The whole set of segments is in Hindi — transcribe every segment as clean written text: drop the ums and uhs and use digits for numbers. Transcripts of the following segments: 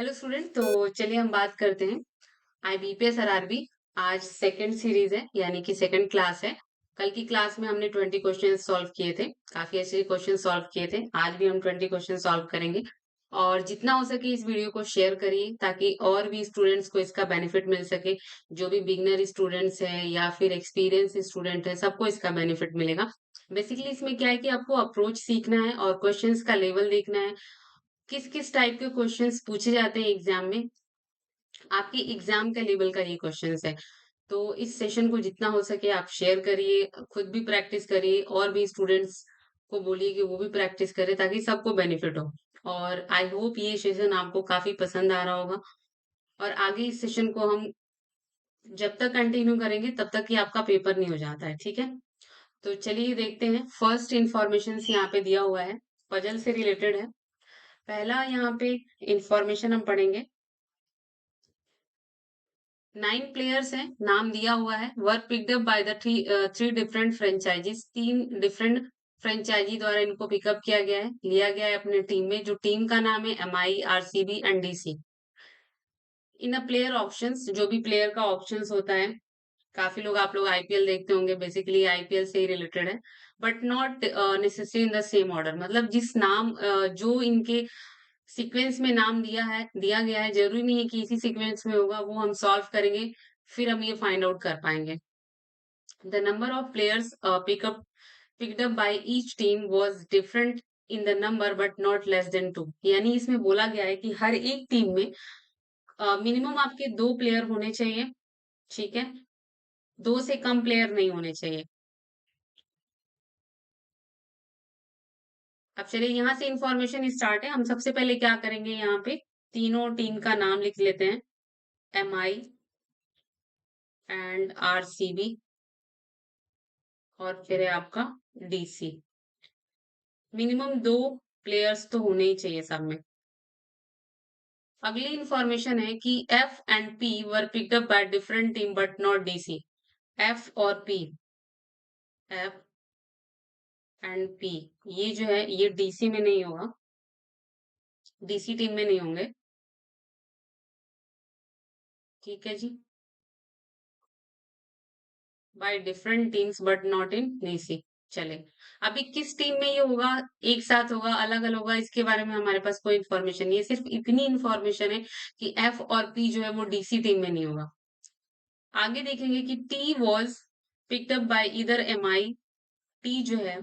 Hello student. तो चलिए हम बात करते हैं आईबीपीएस आरआरबी। आज सेकंड सीरीज है, यानी कि सेकंड क्लास है। कल की क्लास में हमने 20 क्वेश्चन सॉल्व किए थे, काफी अच्छे क्वेश्चन सॉल्व किए थे। आज भी हम 20 क्वेश्चन सॉल्व करेंगे। और जितना हो सके इस वीडियो को शेयर करिए ताकि और भी स्टूडेंट्स को इसका बेनिफिट मिल सके। जो भी बिगनर स्टूडेंट्स हैं या फिर एक्सपीरियंस स्टूडेंट है, सबको इसका बेनिफिट मिलेगा। बेसिकली इसमें क्या है कि आपको अप्रोच सीखना है और क्वेश्चंस का लेवल देखना है। किस किस टाइप के क्वेश्चंस पूछे जाते हैं एग्जाम में, आपके एग्जाम का लेवल का ये क्वेश्चंस है। तो इस सेशन को जितना हो सके आप शेयर करिए, खुद भी प्रैक्टिस करिए और भी स्टूडेंट्स को बोलिए कि वो भी प्रैक्टिस करें ताकि सबको बेनिफिट हो। और आई होप ये सेशन आपको काफी पसंद आ रहा होगा। और आगे इस सेशन को हम जब तक कंटिन्यू करेंगे तब तक कि आपका पेपर नहीं हो जाता है, ठीक है। तो चलिए देखते हैं। फर्स्ट इंफॉर्मेशन यहाँ पे दिया हुआ है, पजल से रिलेटेड है। पहला यहाँ पे इंफॉर्मेशन हम पढ़ेंगे। 9 प्लेयर्स हैं, नाम दिया हुआ है। Were picked up by the three different franchises. 3 different franchise द्वारा इनको पिकअप किया गया है, लिया गया है अपने टीम में। जो टीम का नाम है MI, RCB and DC. In a player options, जो भी प्लेयर का ऑप्शंस होता है। काफी लोग, आप लोग आईपीएल देखते होंगे, बेसिकली आईपीएल से ही रिलेटेड है। But not necessary in the same order, मतलब जिस नाम जो इनके सीक्वेंस में नाम दिया गया है, जरूरी नहीं है कि इसी सीक्वेंस में होगा। वो हम सॉल्व करेंगे, फिर हम ये फाइंड आउट कर पाएंगे। The number of players picked up by each team was different in the number but not less than 2। यानी इसमें बोला गया है कि हर एक टीम में मिनिमम आपके 2 प्लेयर होने चाहिए, ठीक है। 2 से कम प्लेयर नहीं होने चाहिए। अब चलिए यहाँ से इंफॉर्मेशन स्टार्ट है। हम सबसे पहले क्या करेंगे, यहाँ पे तीनों टीम का नाम लिख लेते हैं। एमआई एंड आरसीबी, और फिर है आपका डीसी। मिनिमम 2 प्लेयर्स तो होने ही चाहिए सब में। अगली इंफॉर्मेशन है कि F and P were picked up by different team but not DC. F और पी, एफ एंड पी, ये जो है ये डीसी में नहीं होगा, डीसी टीम में नहीं होंगे, ठीक है जी। By different teams but not in DC. चले, अभी किस टीम में ये होगा, एक साथ होगा, अलग अलग होगा, इसके बारे में हमारे पास कोई इन्फॉर्मेशन नहीं है। सिर्फ इतनी इन्फॉर्मेशन है कि एफ और पी जो है वो डीसी टीम में नहीं होगा। आगे देखेंगे कि T was picked up bye इधर एमआई। टी जो है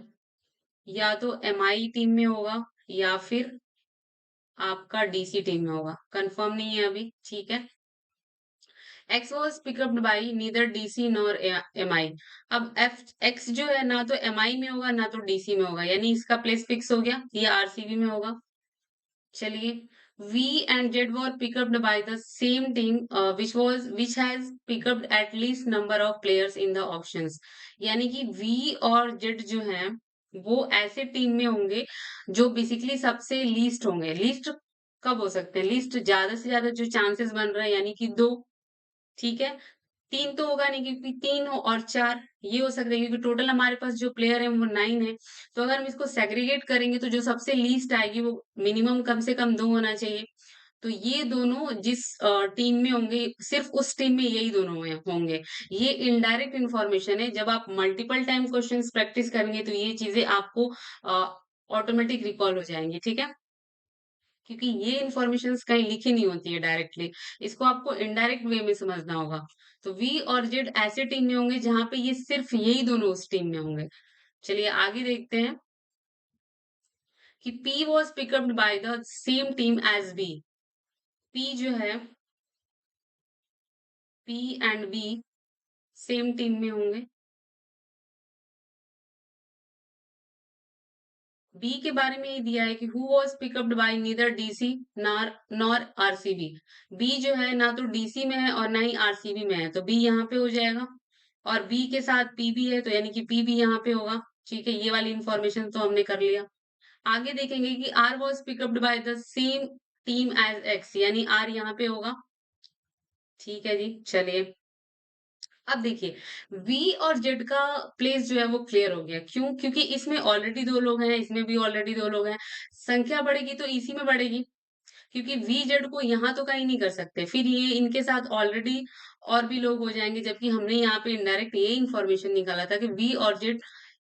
या तो एमआई टीम में होगा या फिर आपका डीसी टीम में होगा, कंफर्म नहीं है अभी, ठीक है। X was pickup by neither DC nor MI. अब एफ एक्स जो है ना तो एमआई में होगा ना तो डीसी में होगा, यानी इसका प्लेस फिक्स हो गया, ये आरसीबी में होगा। चलिए, V and Z were pickupped by the same team which has pickupped at least number of players in the options. यानी कि वी और जेड जो है वो ऐसे टीम में होंगे जो बेसिकली सबसे लीस्ट होंगे। लीस्ट कब हो सकते हैं, लीस्ट ज्यादा से ज्यादा जो चांसेस बन रहे हैं, यानी कि 2, ठीक है। 3 तो होगा नहीं क्योंकि 3 हो और 4 ये हो सकता है, क्योंकि टोटल हमारे पास जो प्लेयर है वो 9 है। तो अगर हम इसको सेग्रीगेट करेंगे तो जो सबसे लीस्ट आएगी वो मिनिमम कम से कम 2 होना चाहिए। तो ये दोनों जिस टीम में होंगे, सिर्फ उस टीम में यही दोनों होंगे। ये इनडायरेक्ट इन्फॉर्मेशन है। जब आप मल्टीपल टाइम क्वेश्चंस प्रैक्टिस करेंगे तो ये चीजें आपको ऑटोमेटिक रिकॉल हो जाएंगी, ठीक है। क्योंकि ये इन्फॉर्मेशन कहीं लिखी नहीं होती है डायरेक्टली, इसको आपको इनडायरेक्ट वे में समझना होगा। तो वी और जेड ऐसे टीम में होंगे जहां पे ये सिर्फ यही दोनों उस टीम में होंगे। चलिए आगे देखते हैं कि P was pickupped by the same team as B. P जो है, P and B same team में होंगे। बी के बारे में ये दिया है कि who was pickupped by neither DC nor nor RCB. B जो है ना तो डीसी में है और ना ही आरसीबी में है, तो बी यहाँ पे हो जाएगा। और बी के साथ पी भी है तो यानी कि पी भी यहाँ पे होगा, ठीक है। ये वाली इंफॉर्मेशन तो हमने कर लिया। आगे देखेंगे कि R was pickupped by the same team as X, यानी आर यहाँ पे होगा, ठीक है जी। चलिए, अब देखिए, वी और जेड का प्लेस जो है वो क्लियर हो गया। क्यों? क्योंकि इसमें ऑलरेडी 2 लोग हैं, इसमें भी ऑलरेडी 2 लोग हैं। संख्या बढ़ेगी तो इसी में बढ़ेगी। क्योंकि वी जेड को यहाँ तो कहीं नहीं कर सकते, फिर ये इनके साथ ऑलरेडी और भी लोग हो जाएंगे, जबकि हमने यहाँ पे इनडायरेक्ट ये इंफॉर्मेशन निकाला था कि वी और जेड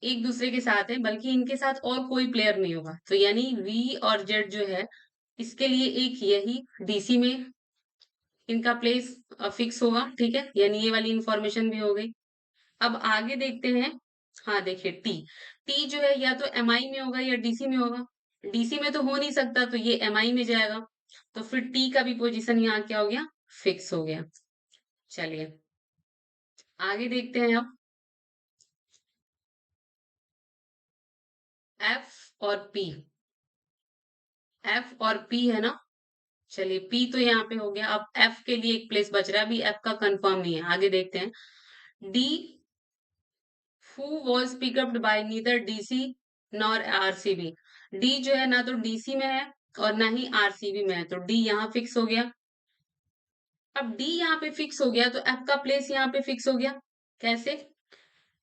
एक दूसरे के साथ है, बल्कि इनके साथ और कोई प्लेयर नहीं होगा। तो यानी वी और जेड जो है, इसके लिए एक यही डीसी में इनका प्लेस फिक्स होगा, ठीक है, यानी ये वाली इंफॉर्मेशन भी हो गई। अब आगे देखते हैं। हाँ देखिए, टी टी जो है या तो एमआई में होगा या डीसी में होगा। डीसी में तो हो नहीं सकता, तो ये एमआई में जाएगा। तो फिर टी का भी पोजीशन यहाँ क्या हो गया, फिक्स हो गया। चलिए आगे देखते हैं अब। एफ और पी, एफ और पी है ना। चलिए पी तो यहाँ पे हो गया, अब एफ के लिए एक प्लेस बच रहा है, अभी एफ का कंफर्म नहीं है, आगे देखते हैं। D, who was pickupped by neither DC nor RCB. D जो है ना तो डीसी में है और ना ही आरसीबी में है, तो डी यहाँ फिक्स हो गया। अब डी यहाँ पे फिक्स हो गया तो एफ का प्लेस यहाँ पे फिक्स हो गया। कैसे?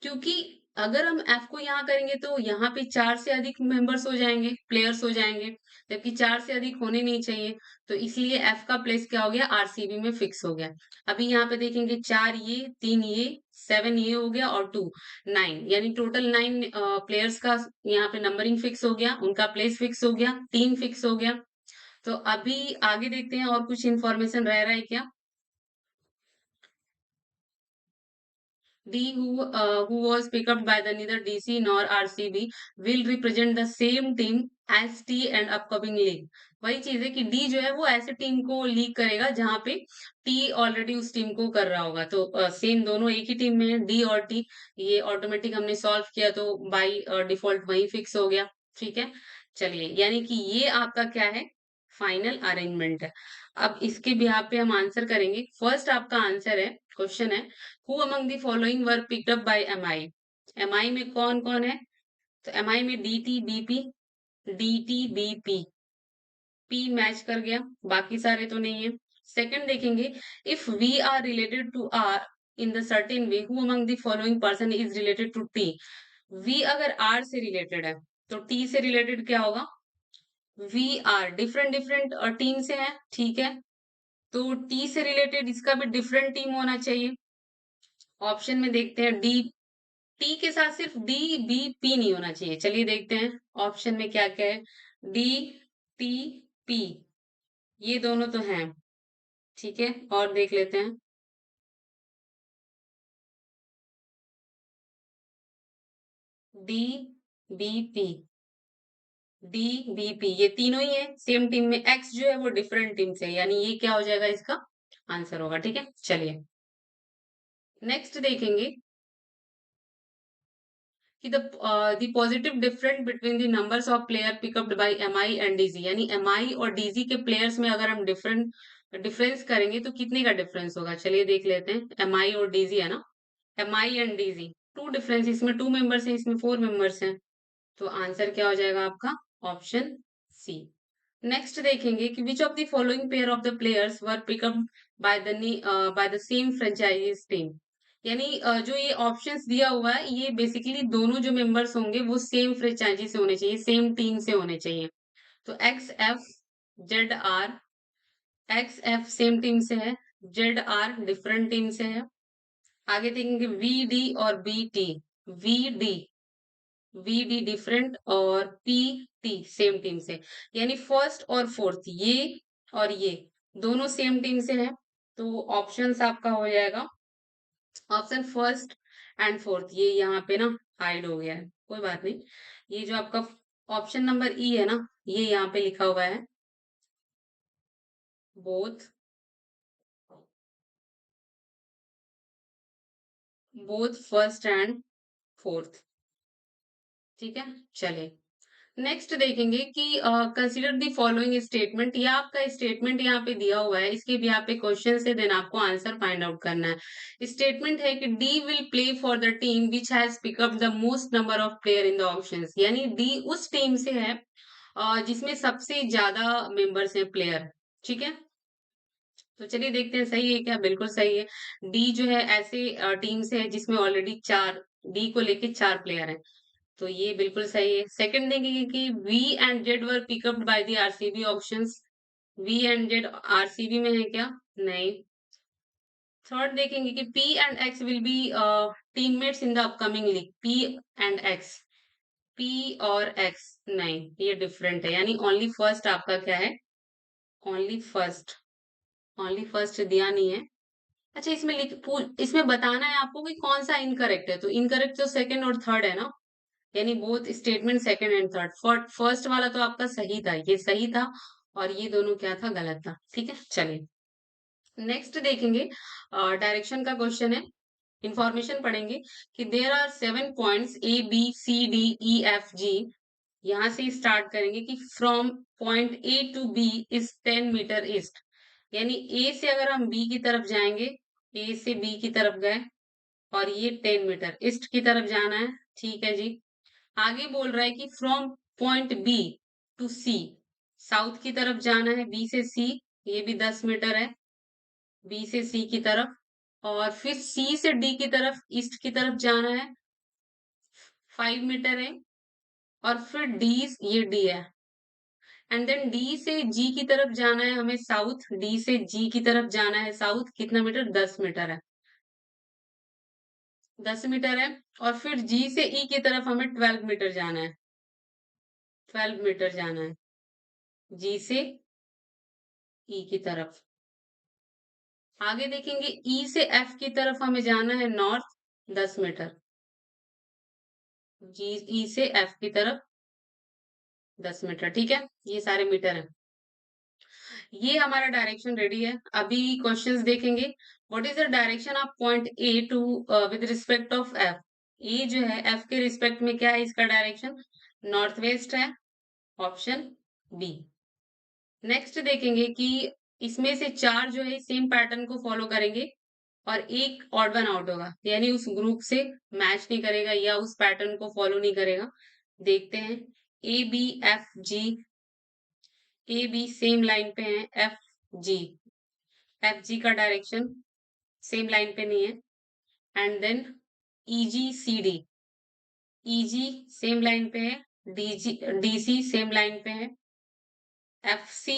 क्योंकि अगर हम एफ को यहाँ करेंगे तो यहाँ पे 4 से अधिक मेंबर्स हो जाएंगे, प्लेयर्स हो जाएंगे, जबकि 4 से अधिक होने नहीं चाहिए। तो इसलिए एफ का प्लेस क्या हो गया, आरसीबी में फिक्स हो गया। अभी यहाँ पे देखेंगे 4 ये, 3 ये, 7 ये हो गया और 2 9, यानी टोटल 9 प्लेयर्स का यहाँ पे नंबरिंग फिक्स हो गया, उनका प्लेस फिक्स हो गया, टीम फिक्स हो गया। तो अभी आगे देखते हैं और कुछ इन्फॉर्मेशन रह रहा है क्या। D who was picked up by the neither DC nor RCB will represent the same team as T and upcoming league। वही चीज है कि D जो है वो ऐसे टीम को लीड करेगा जहां पे T ऑलरेडी उस टीम को कर रहा होगा। तो सेम दोनों एक ही टीम में है, D और T। ये ऑटोमेटिक हमने सॉल्व किया तो बाई डिफॉल्ट वही फिक्स हो गया। ठीक है, चलिए यानी कि ये आपका क्या है, फाइनल अरेंजमेंट है। अब इसके बिहाफ पे हम आंसर करेंगे। फर्स्ट आपका आंसर है, क्वेश्चन है, who among the following were picked up by MI. MI में कौन कौन है, तो एमआई में DT BP, DT BP, P match कर गया, बाकी सारे तो नहीं है। सेकंड देखेंगे, if we are related to R in the certain way, who among the following person is related to T. V अगर आर से रिलेटेड है तो टी से रिलेटेड क्या होगा, V R. Different different team से है, ठीक है, तो टी से रिलेटेड इसका भी डिफरेंट टीम होना चाहिए। ऑप्शन में देखते हैं, डी, टी के साथ सिर्फ डी बी पी नहीं होना चाहिए। चलिए देखते हैं ऑप्शन में क्या क्या है। डी, टी, पी, ये दोनों तो हैं, ठीक है, और देख लेते हैं। D, B, P, D, B, P, ये तीनों ही है सेम टीम में। एक्स जो है वो डिफरेंट टीम से है, यानी ये क्या हो जाएगा, इसका आंसर होगा। ठीक है, चलिए नेक्स्ट देखेंगे कि the positive difference between the numbers of player picked by MI and DZ, यानी MI और DZ के प्लेयर्स में अगर हम डिफरेंस करेंगे तो कितने का डिफरेंस होगा। चलिए देख लेते हैं, MI और DZ है ना, MI and DZ two difference, इसमें 2 मेंबर्स हैं, इसमें 4 मेंबर्स हैं, तो आंसर क्या हो जाएगा आपका, ऑप्शन सी। नेक्स्ट देखेंगे कि विच of the following pair of the players were pickup bye the same franchises team. यानी जो ये ऑप्शंस दिया हुआ है, ये बेसिकली दोनों जो मेंबर्स होंगे वो सेम फ्रेंचाइजी से होने चाहिए, सेम टीम से होने चाहिए। तो X F, Z R, X F same team से है, जेड आर डिफरेंट टीम से है। आगे देखेंगे वी डी और B T, V D, V D different और पी टी सेम टीम से, यानी फर्स्ट और फोर्थ ये और ये दोनों सेम टीम से है। तो ऑप्शंस आपका हो जाएगा ऑप्शन फर्स्ट एंड फोर्थ, ये यहाँ पे ना हाइड हो गया है, कोई बात नहीं। ये जो आपका ऑप्शन नंबर ई है ना, ये यहाँ पे लिखा हुआ है both, both first and fourth. ठीक है, चलिए नेक्स्ट देखेंगे कि कंसीडर द फॉलोइंग स्टेटमेंट। या आपका स्टेटमेंट यहाँ पे दिया हुआ है, इसके भी यहाँ पे क्वेश्चन से देन आपको आंसर फाइंड आउट करना है। स्टेटमेंट है कि D will play for the team which has pick up the most number of player in the options, यानी डी उस टीम से है जिसमें सबसे ज्यादा मेंबर्स हैं प्लेयर। ठीक है, तो चलिए देखते हैं सही है क्या, बिल्कुल सही है। डी जो है ऐसे टीम से है जिसमें ऑलरेडी 4, डी को लेके 4 प्लेयर हैं, तो ये बिल्कुल सही है। सेकंड देखेंगे कि V and Z were pickupped by the RCB options. B and Z RCB में है क्या? नहीं। थर्ड देखेंगे कि P and X will be teammates in the upcoming league. P and X, P और एक्स, नहीं ये डिफरेंट है, यानी ओनली फर्स्ट आपका क्या है? ओनली फर्स्ट, ओनली फर्स्ट दिया नहीं है। अच्छा, इसमें इसमें बताना है आपको कि कौन सा इनकरेक्ट है, तो इनकरेक्ट तो सेकंड और थर्ड है ना, यानी both statement second and third. First वाला तो आपका सही था, ये सही था, और ये दोनों क्या था? गलत था। ठीक है, चलिए नेक्स्ट देखेंगे। डायरेक्शन का क्वेश्चन है। इंफॉर्मेशन पढ़ेंगे कि there are 7 points A B C D E F G. यहां से स्टार्ट करेंगे कि from point A to B is 10 metre east, यानी ए से अगर हम बी की तरफ जाएंगे, ए से बी की तरफ गए और ये 10 मीटर ईस्ट की तरफ जाना है। ठीक है जी। आगे बोल रहा है कि from point B to C, south की तरफ जाना है, बी से सी, ये भी 10 मीटर है, बी से सी की तरफ। और फिर सी से डी की तरफ, ईस्ट की तरफ जाना है, 5 मीटर है। और फिर डी, ये डी है, एंड देन डी से जी की तरफ जाना है हमें साउथ, डी से जी की तरफ जाना है साउथ, कितना मीटर? 10 मीटर है, 10 मीटर है। और फिर जी से ई की तरफ हमें 12 मीटर जाना है, 12 मीटर जाना है जी से ई की तरफ। आगे देखेंगे ई से एफ की तरफ हमें जाना है नॉर्थ, 10 मीटर, जी ई से एफ की तरफ 10 मीटर। ठीक है, ये सारे मीटर हैं। ये हमारा डायरेक्शन रेडी है। अभी क्वेश्चंस देखेंगे। What is the direction of point A to with respect of F? A जो है एफ के रिस्पेक्ट में क्या है इसका डायरेक्शन? नॉर्थ वेस्ट है, ऑप्शन बी। नेक्स्ट देखेंगे कि इसमें से चार जो है सेम पैटर्न को फॉलो करेंगे और एक ऑड वन आउट होगा, यानी उस ग्रुप से मैच नहीं करेगा या उस पैटर्न को फॉलो नहीं करेगा। देखते हैं। A B F G, A B same line पे है, एफ जी, एफ जी का डायरेक्शन सेम लाइन पे नहीं है। And then E G C D, E G same line पे है, D G D C same line पे है, एफ सी,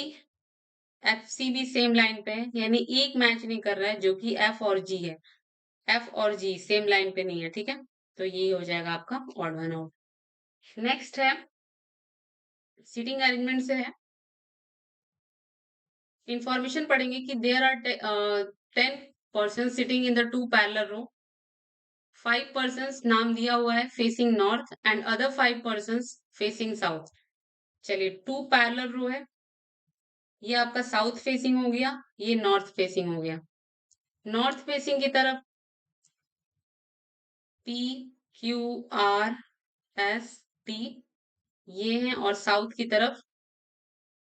एफ सी भी सेम लाइन पे है, यानी एक मैच नहीं कर रहा है जो कि एफ और जी है। एफ और जी सेम लाइन पे नहीं है। ठीक है, तो ये हो जाएगा आपका ऑड वन आउट। नेक्स्ट है सीटिंग अरेंजमेंट से है। इंफॉर्मेशन पढ़ेंगे कि there are 10 person sitting in the two parallel row. 5 person नाम दिया हुआ है facing north and other 5 person facing south. चलिए, टू पैरेलल रो है, ये आपका साउथ फेसिंग हो गया, ये नॉर्थ फेसिंग हो गया। नॉर्थ फेसिंग की तरफ P Q R S T ये हैं, और साउथ की तरफ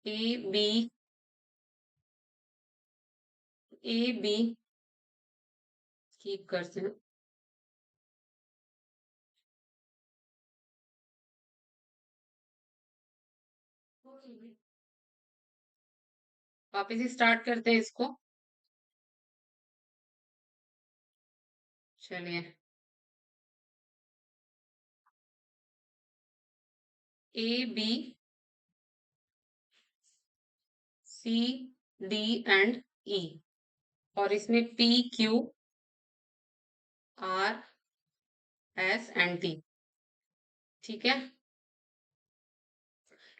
A B, A B keep करते हैं। वापस स्टार्ट करते हैं इसको। चलिए, A B C D and E, और इसमें P Q R S and T. ठीक है,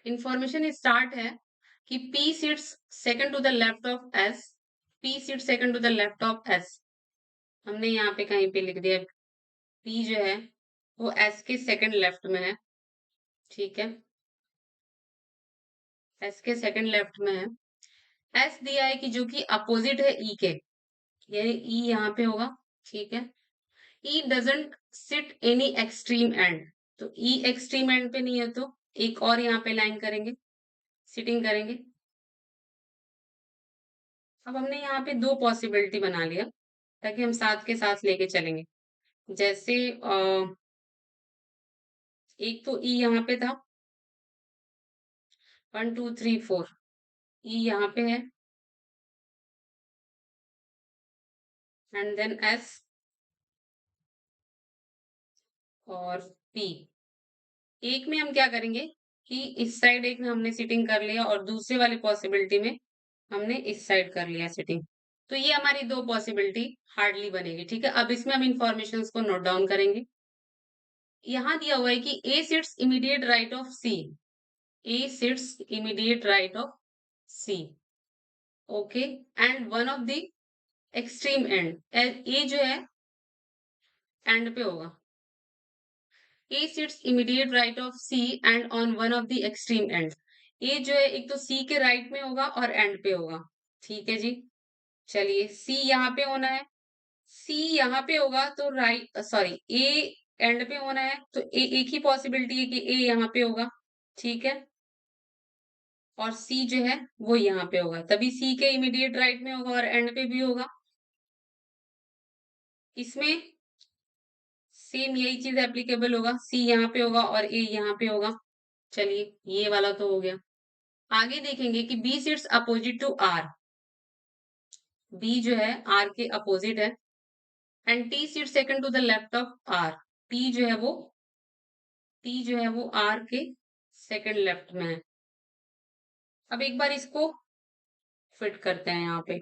इंफॉर्मेशन स्टार्ट है कि P sits second to the left of S, P seat second to the left of S. हमने यहाँ पे कहीं पे लिख दिया पी जो है वो एस के सेकंड लेफ्ट में है। ठीक है, एस के सेकंड लेफ्ट में है। एस दिया है कि जो कि अपोजिट है ई के, यानी ई यहाँ पे होगा। ठीक है, E doesn't sit any extreme end, तो ई एक्सट्रीम एंड पे नहीं है, तो एक और यहाँ पे लाइन करेंगे, सिटिंग करेंगे। अब हमने यहाँ पे दो पॉसिबिलिटी बना लिया ताकि हम साथ के साथ लेके चलेंगे। जैसे एक तो ई यहाँ पे था, 1 2 3 4, ई यहाँ पे है, एंड देन एस और पी। एक में हम क्या करेंगे कि इस साइड एक में हमने सिटिंग कर लिया और दूसरे वाली पॉसिबिलिटी में हमने इस साइड कर लिया सिटिंग। तो ये हमारी 2 पॉसिबिलिटी हार्डली बनेगी, ठीक है? अब इसमें हम इन्फॉर्मेशंस को नोट डाउन करेंगे। यहाँ दिया हुआ है कि A sits immediate right of C, A sits immediate right of C, okay? And one of the extreme end, A जो है एंड पे होगा। A sits immediate right of C and on one of the extreme end. A जो है एक तो सी के राइट में होगा और एंड पे होगा, ठीक है जी? चलिए सी यहाँ पे होना है, सी यहाँ पे होगा तो राइट सॉरी ए एंड पे होना है तो एक ही पॉसिबिलिटी है कि ए यहाँ पे होगा, ठीक है? और सी जो है वो यहाँ पे होगा, तभी सी के इमीडिएट राइट में होगा और एंड पे भी होगा। इसमें सेम यही चीज एप्लीकेबल होगा, सी यहाँ पे होगा और ए यहाँ पे होगा। चलिए ये वाला तो हो गया। आगे देखेंगे कि B sits opposite to R, B जो है आर के अपोजिट है। And T sit second to the left of R, T जो है वो टी जो है वो आर के सेकंड लेफ्ट में है। अब एक बार इसको फिट करते हैं यहाँ पे।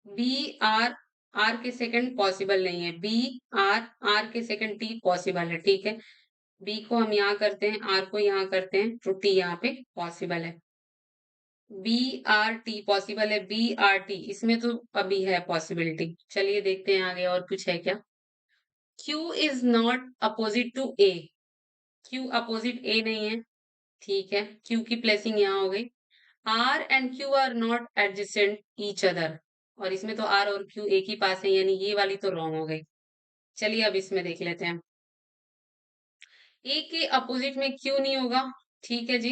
बी आर, आर के सेकंड पॉसिबल नहीं है, बी आर, आर के सेकंड टी पॉसिबल है, ठीक है? बी को हम यहाँ करते हैं, आर को यहाँ करते हैं, तो टी यहाँ पे पॉसिबल है। बी आर टी पॉसिबल है, बी आर टी इसमें तो अभी है पॉसिबिलिटी। चलिए देखते हैं आगे और कुछ है क्या। Q is not opposite to A, Q opposite A नहीं है, ठीक है? क्यू की प्लेसिंग यहाँ हो गई। R and Q are not adjacent each other, और इसमें तो आर और क्यू एक ही पास है, यानी ये वाली तो रॉन्ग हो गई। चलिए अब इसमें देख लेते हैं। ए के अपोजिट में क्यू नहीं होगा, ठीक है जी?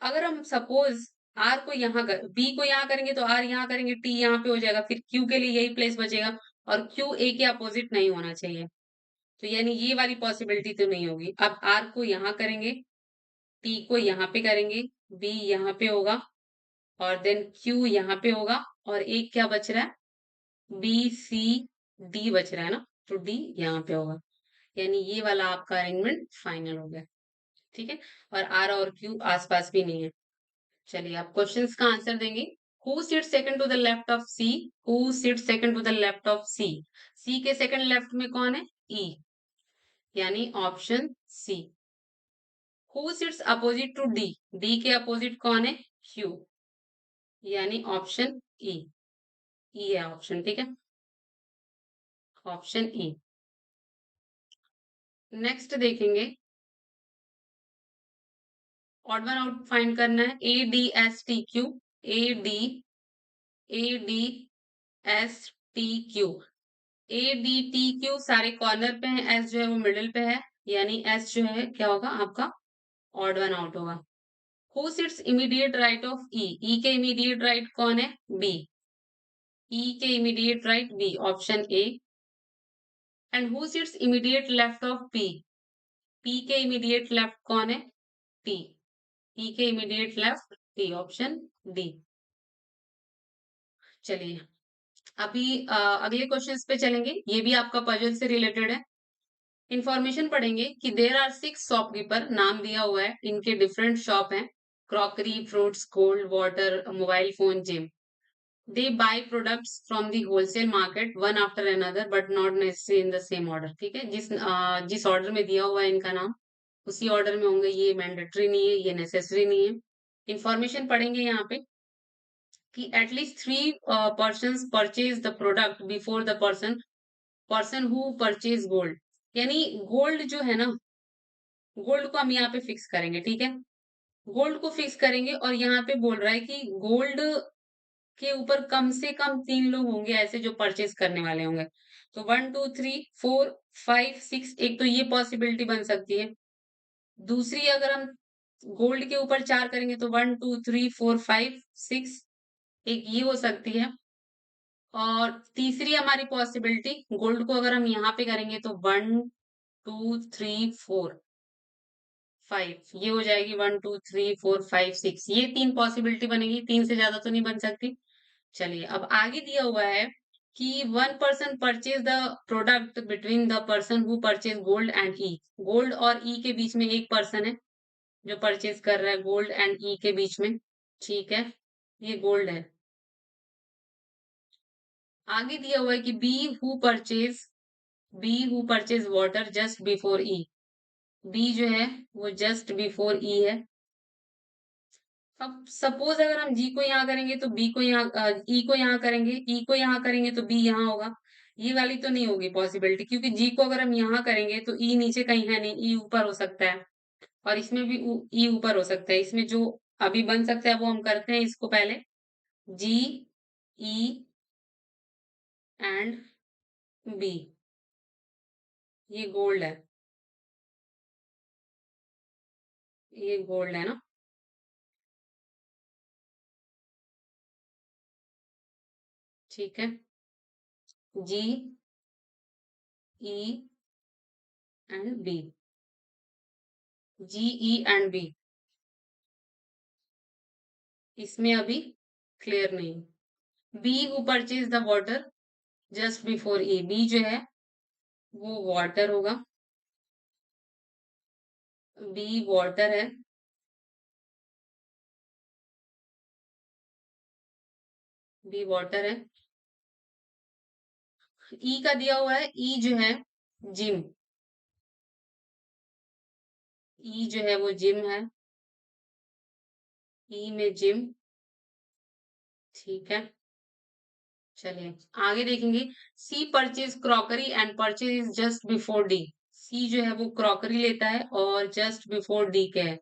अगर हम सपोज आर को यहाँ कर बी को यहाँ करेंगे तो आर यहाँ करेंगे, टी यहाँ पे हो जाएगा, फिर क्यू के लिए यही प्लेस बचेगा और क्यू ए के अपोजिट नहीं होना चाहिए, तो यानी ये वाली पॉसिबिलिटी तो नहीं होगी। अब आर को यहाँ करेंगे, टी को यहाँ पे करेंगे, बी यहाँ पे होगा और देन क्यू यहाँ पे होगा और एक क्या बच रहा है, बी सी डी बच रहा है ना, तो डी यहाँ पे होगा, यानी ये वाला आपका अरेंजमेंट फाइनल हो गया, ठीक है? और आर और क्यू आसपास भी नहीं है। चलिए आप क्वेश्चंस का आंसर देंगे। Who sit second to the left of C, who sit second to the left of C, C के सेकंड लेफ्ट में कौन है, ई, यानी option C. Who sits opposite to D, D के अपोजिट कौन है, क्यू, यानी ऑप्शन ई, ई है ऑप्शन, ठीक है? Option E. नेक्स्ट देखेंगे, ऑड वन आउट फाइंड करना है। A D S T Q, A D, A D S T Q, A D T Q सारे कॉर्नर पे हैं, एस जो है वो मिडिल पे है, यानी एस जो है क्या होगा आपका, ऑड वन आउट होगा। Who sits immediate right of E, E के इमीडिएट राइट कौन है, बी, ई के immediate right B, option A. And who sits immediate left of P, P के इमीडिएट लेफ्ट कौन है, टी, पी के immediate left T, option D. चलिए अभी अगले क्वेश्चंस पे चलेंगे, ये भी आपका पजल से रिलेटेड है। इंफॉर्मेशन पढ़ेंगे कि देर आर 6 शॉपकीपर, नाम दिया हुआ है, इनके डिफरेंट शॉप हैं, crockery, fruits, gold, water, mobile phone, gym. They buy products from the wholesale market one after another but not necessary in the same order, ठीक है? जिस ऑर्डर में दिया हुआ है इनका नाम उसी ऑर्डर में होंगे, ये मैंडेटरी नहीं है, ये नेसेसरी नहीं है। इंफॉर्मेशन पढ़ेंगे यहाँ पे कि at least 3 persons purchase the product before the person who purchase gold, यानी गोल्ड जो है ना, गोल्ड को हम यहाँ पे फिक्स करेंगे, ठीक है? गोल्ड को फिक्स करेंगे और यहाँ पे बोल रहा है कि गोल्ड के ऊपर कम से कम 3 लोग होंगे ऐसे जो परचेज करने वाले होंगे। तो 1 2 3 4 5 6, एक तो ये पॉसिबिलिटी बन सकती है। दूसरी अगर हम गोल्ड के ऊपर 4 करेंगे तो 1 2 3 4 5 6, एक ये हो सकती है। और तीसरी हमारी पॉसिबिलिटी गोल्ड को अगर हम यहाँ पे करेंगे तो 1 2 3 4 5, ये हो जाएगी 1 2 3 4 5 6, ये 3 पॉसिबिलिटी बनेगी, 3 से ज्यादा तो नहीं बन सकती। चलिए अब आगे दिया हुआ है कि one person purchase the product between the person who purchase gold and E, gold और ई के बीच में एक पर्सन है जो परचेज कर रहा है गोल्ड एंड ई के बीच में। ठीक है, ये गोल्ड है। आगे दिया हुआ है कि B who purchase water just before E. B जो है वो जस्ट बिफोर ई है। अब सपोज अगर हम जी को यहाँ करेंगे तो बी को यहाँ, ई को यहाँ करेंगे, ई को यहाँ करेंगे तो बी यहाँ होगा। ये वाली तो नहीं होगी पॉसिबिलिटी, क्योंकि जी को अगर हम यहाँ करेंगे तो ई नीचे कहीं है नहीं, ई ऊपर हो सकता है। और इसमें भी ई ऊपर हो सकता है। इसमें जो अभी बन सकता है वो हम करते हैं इसको पहले। जी, ई एंड बी, ये गोल्ड है। ये गोल्ड है ना। ठीक है, G, E and B, G, E and B. इसमें अभी क्लियर नहीं। B who purchase the water just before E, B जो है वो वाटर होगा। बी वाटर है। बी वाटर है। ई का दिया हुआ है, ई जो है जिम। ई जो है वो जिम है। ई में जिम। ठीक है, चलिए आगे देखेंगे। C purchase crockery and purchase just before D. C जो है वो क्रॉकरी लेता है और जस्ट बिफोर डी के है।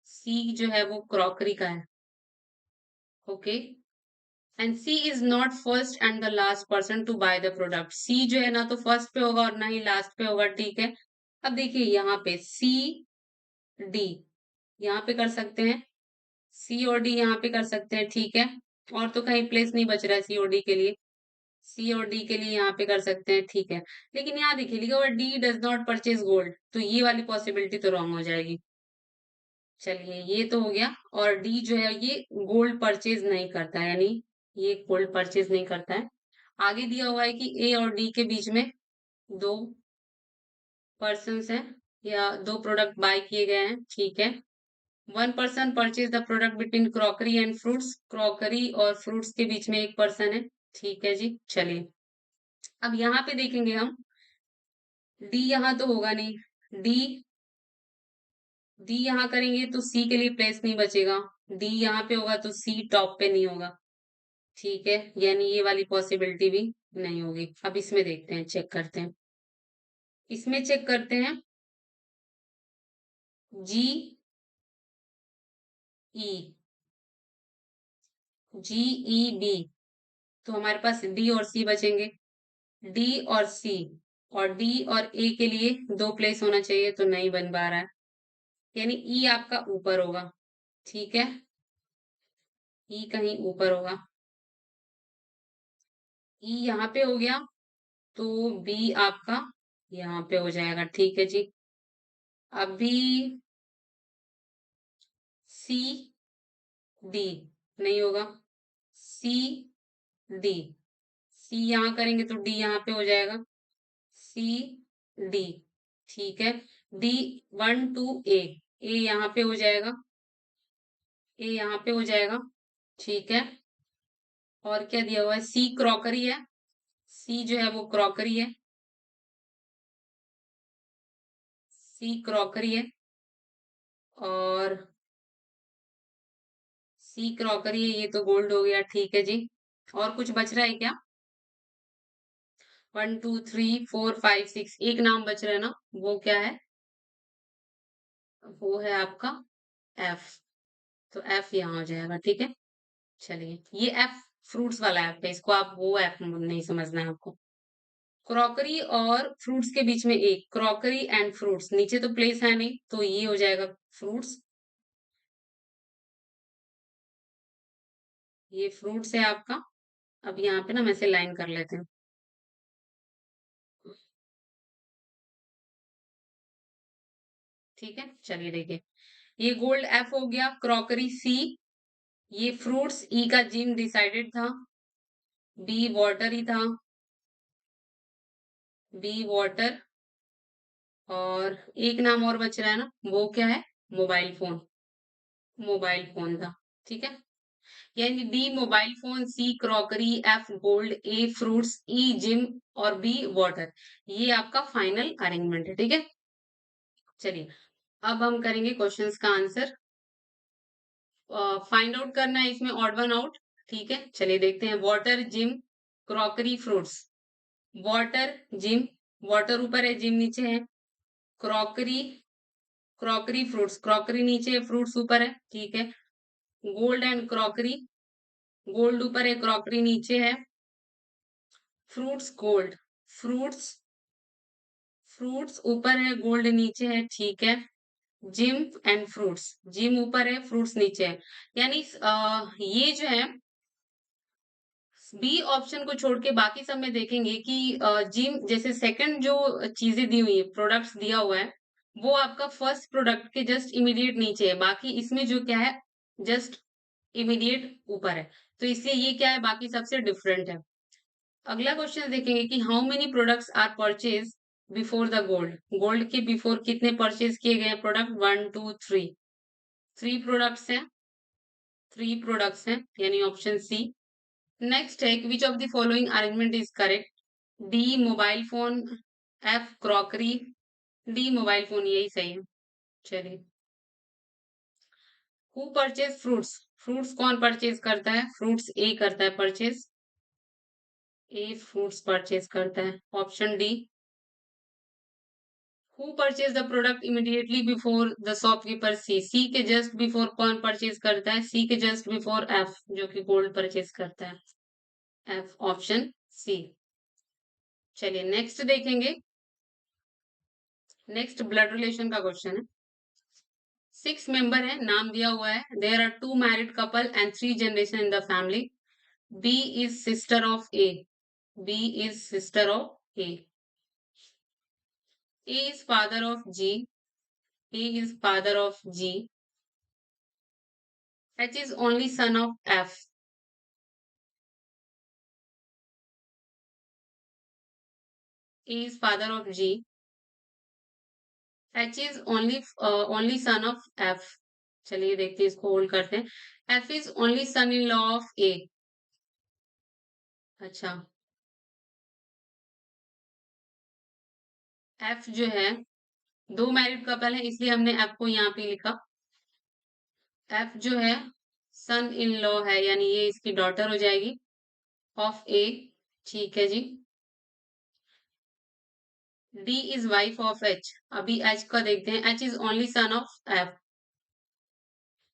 सी जो है वो क्रॉकरी का है। Okay, and C is not first and the last person to buy the product. C जो है ना तो फर्स्ट पे होगा और ना ही लास्ट पे होगा। ठीक है, अब देखिए यहाँ पे सी डी यहाँ पे कर सकते हैं। सी और डी यहाँ पे कर सकते हैं। ठीक है, और तो कहीं प्लेस नहीं बच रहा है सी और डी के लिए। सी और डी के लिए यहाँ पे कर सकते हैं। ठीक है, लेकिन यहाँ देखिए लिखा हुआ D does not purchase gold, तो ये वाली पॉसिबिलिटी तो रॉन्ग हो जाएगी। चलिए ये तो हो गया। और डी जो है ये गोल्ड परचेज नहीं करता है, यानी ये गोल्ड परचेज नहीं करता है। आगे दिया हुआ है कि ए और डी के बीच में दो पर्सन्स हैं या दो प्रोडक्ट बाय किए गए हैं। ठीक है, one person purchase the product between crockery and fruits. Crockery और फ्रूट्स के बीच में एक पर्सन है। ठीक है जी, चलिए अब यहाँ पे देखेंगे हम। डी यहाँ तो होगा नहीं। डी डी यहाँ करेंगे तो सी के लिए प्लेस नहीं बचेगा। डी यहाँ पे होगा तो सी टॉप पे नहीं होगा। ठीक है, यानी ये वाली पॉसिबिलिटी भी नहीं होगी। अब इसमें देखते हैं, चेक करते हैं। इसमें चेक करते हैं। जी, ई, जी, ई, बी, तो हमारे पास डी और सी बचेंगे। डी और सी, और डी और ए के लिए दो प्लेस होना चाहिए तो नहीं बन पा रहा है, यानी ई आपका ऊपर होगा। ठीक है, ई कहीं ऊपर होगा। ई यहाँ पे हो गया तो बी आपका यहाँ पे हो जाएगा। ठीक है जी, अभी सी डी नहीं होगा। सी डी, सी यहाँ करेंगे तो डी यहाँ पे हो जाएगा। सी डी, ठीक है, डी, वन टू ए यहाँ पे हो जाएगा। ए यहाँ पे हो जाएगा। ठीक है, और क्या दिया हुआ है, सी क्रॉकरी है। सी जो है वो क्रॉकरी है। सी क्रॉकरी है, और सी क्रॉकरी है, ये तो गोल्ड हो गया। ठीक है जी, और कुछ बच रहा है क्या। One two three four five six, एक नाम बच रहा है ना, वो क्या है, वो है आपका एफ। तो एफ यहाँ हो जाएगा। ठीक है, चलिए ये एफ फ्रूट्स वाला एफ है, इसको आप वो एफ नहीं समझना है आपको। क्रॉकरी और फ्रूट्स के बीच में एक, क्रॉकरी एंड फ्रूट्स, नीचे तो प्लेस है नहीं तो ये हो जाएगा फ्रूट्स। ये फ्रूट्स है आपका। अब यहाँ पे ना मैं से लाइन कर लेते हैं। ठीक है, चलिए देखिए, ये गोल्ड एफ हो गया, क्रॉकरी सी, ये फ्रूट्स ई का जिम डिसाइडेड था। बी वाटर ही था। बी वाटर, और एक नाम और बच रहा है ना, वो क्या है, मोबाइल फोन। मोबाइल फोन था। ठीक है, यानी डी मोबाइल फोन, सी क्रॉकरी, एफ गोल्ड, ए फ्रूट्स, ई जिम और बी वाटर। ये आपका फाइनल अरेंजमेंट है, ठीक है। चलिए अब हम करेंगे क्वेश्चंस का आंसर। फाइंड आउट करना है इसमें ऑड वन आउट, ठीक है। चलिए देखते हैं, water, gym, crockery, fruits. Water, gym, water ऊपर है, जिम नीचे है। क्रॉकरी, क्रॉकरी, फ्रूट्स, क्रॉकरी नीचे है, फ्रूट्स ऊपर है, ठीक है। गोल्ड एंड क्रॉकरी, गोल्ड ऊपर है, क्रॉकरी नीचे है। फ्रूट्स, गोल्ड, फ्रूट्स, फ्रूट्स ऊपर है, गोल्ड नीचे है, ठीक है। जिम एंड फ्रूट्स, जिम ऊपर है, फ्रूट्स नीचे है। यानी ये जो है बी ऑप्शन को छोड़ के बाकी सब में देखेंगे कि जिम जैसे सेकंड जो चीजें दी हुई है, प्रोडक्ट्स दिया हुआ है, वो आपका फर्स्ट प्रोडक्ट के जस्ट इमीडिएट नीचे है। बाकी इसमें जो क्या है, जस्ट इमीडिएट ऊपर है। तो इसलिए ये क्या है, बाकी सबसे डिफरेंट है। अगला क्वेश्चन देखेंगे कि how many products are purchase before the gold. Gold के बिफोर कितने परचेज किए गए प्रोडक्ट, 1 2 3। 3 प्रोडक्ट्स हैं, 3 प्रोडक्ट्स हैं, यानी ऑप्शन सी। नेक्स्ट है which of the following arrangement is correct. D mobile phone, F crockery, D mobile phone, यही सही है। चलिए, हु परचेज फ्रूट्स, फ्रूट्स कौन परचेज करता है, फ्रूट्स ए करता है परचेज, ए फ्रूट्स परचेज करता है, option D. Who purchase the product immediately before the shopkeeper, C, C के जस्ट बिफोर कौन परचेज करता है, सी के जस्ट बिफोर एफ जो कि गोल्ड परचेज करता है, एफ ऑप्शन सी। चलिए नेक्स्ट देखेंगे, नेक्स्ट ब्लड रिलेशन का क्वेश्चन है। 6 मेंबर है, नाम दिया हुआ है, there are 2 married couple and 3 generation in the family. B is sister of A, B is sister of A, A is father of G, A is father of G, H is only son of F, A is father of G, H is only only son of F. चलिए देखते हैं, इसको होल्ड करते हैं। F is only son in law of A. अच्छा, एफ जो है 2 मैरिड कपल है, इसलिए हमने एफ को यहाँ पे लिखा। एफ जो है सन इन लॉ है, यानी ये इसकी डॉटर हो जाएगी ऑफ ए, ठीक है जी। D is wife of H, अभी एच का देखते हैं, H is only son of F,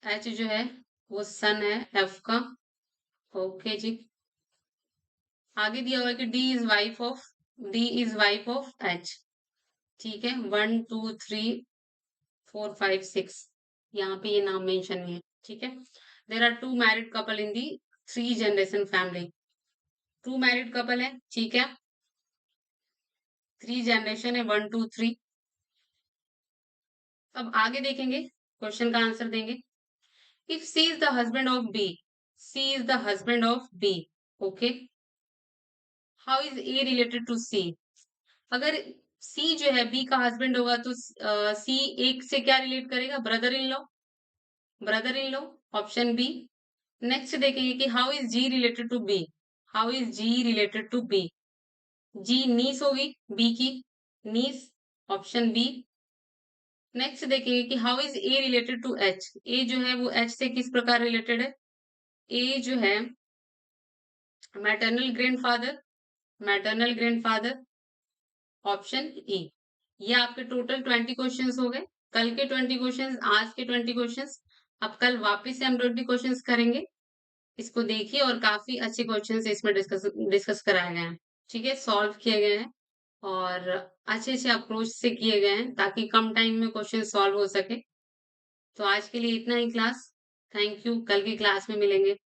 H जो है वो सन है एफ का, ओके जी। आगे दिया हुआ है कि D is wife of H, ठीक है। 1 2 3 4 5 6, यहाँ पे ये नाम मेंशन नहीं है, ठीक है। There are 2 married couple in the 3 generation family, 2 married couple है, ठीक है। 3 जनरेशन है, 1 2 3। अब आगे देखेंगे, क्वेश्चन का आंसर देंगे। If C is the husband of B, C is the husband of B, okay, how is A related to C. अगर सी जो है बी का हस्बैंड होगा तो सी एक से क्या रिलेट करेगा, brother in law, brother in law, option B. Next देखेंगे कि how is G related to B, how is G related to B, G niece होगी बी की, नीस, ऑप्शन बी। नेक्स्ट देखेंगे कि how is A related to H, A जो है वो एच से किस प्रकार रिलेटेड है, ए जो है maternal grandfather, maternal grandfather, option E. ये आपके टोटल 20 क्वेश्चंस हो गए, कल के 20 क्वेश्चंस, आज के 20 क्वेश्चंस। अब कल वापस से हम 20 क्वेश्चंस करेंगे, इसको देखिए, और काफी अच्छे क्वेश्चंस इसमें डिस्कस डिस्कस कराए गए हैं, ठीक है, सॉल्व किए गए हैं और अच्छे अच्छे अप्रोच से किए गए हैं ताकि कम टाइम में क्वेश्चन सॉल्व हो सके। तो आज के लिए इतना ही क्लास, थैंक यू, कल की क्लास में मिलेंगे।